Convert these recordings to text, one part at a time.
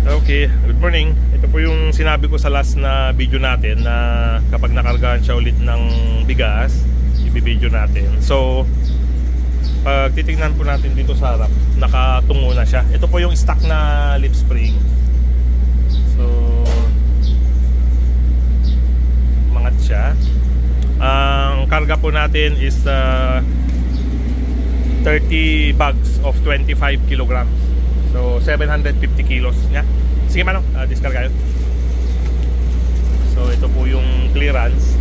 Okay, good morning. Ito po yung sinabi ko sa last na video natin na kapag nakargahan siya ulit ng bigas, ibibideo natin. So, pag titingnan po natin dito sa harap, nakatungo na siya. Ito po yung stock na lip spring. So, mangat siya. Ang karga po natin is 30 bags of 25 kilograms. So 750 kilos niya. Sige Manong, discard kayo. So ito po yung clearance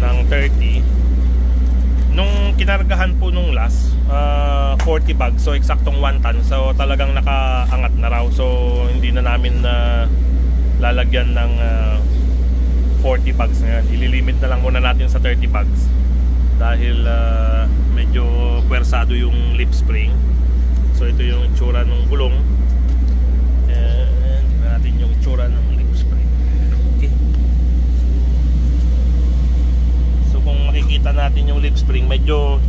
ng 30. Nung kinargahan po nung last 40 bags, so eksaktong 1 ton. So talagang nakaangat na raw. So hindi na namin lalagyan ng 40 bags ngayon. Ililimit na lang muna natin sa 30 bags dahil medyo pwersado yung lip spring. So ito yung itsura ng gulong. And natin yung itsura ng lip spring. Okay. So kung makikita natin yung lip spring, medyo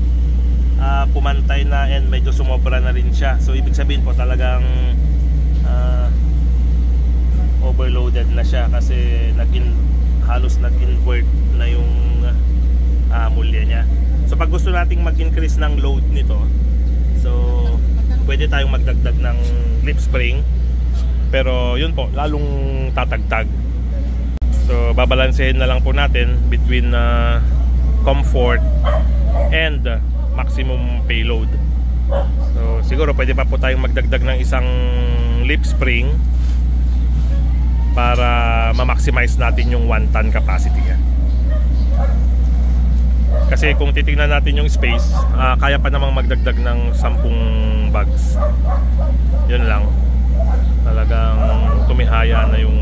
pumantay na and medyo sumobra na rin siya. So ibig sabihin po talagang overloaded na siya kasi halos nag-invert na yung mulya niya. So pag gusto nating mag-increase ng load nito, so pwede tayong magdagdag ng lip spring, pero yun po, lalong tatagtag. So babalansehin na lang po natin between comfort and maximum payload. So siguro pwede pa po tayong magdagdag ng isang lip spring para ma-maximize natin yung 1 ton capacity niya. Kasi kung titingnan natin yung space, kaya pa namang magdagdag ng 10 bags. Yun lang. Talagang tumihaya na yung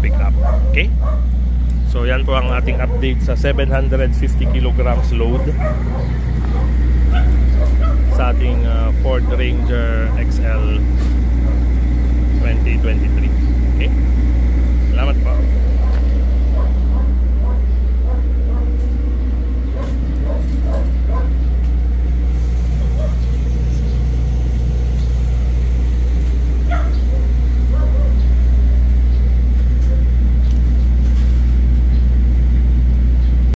pick up. Okay? So yan po ang ating update sa 750 kilograms load sa ating Ford Ranger XL 2023. Okay?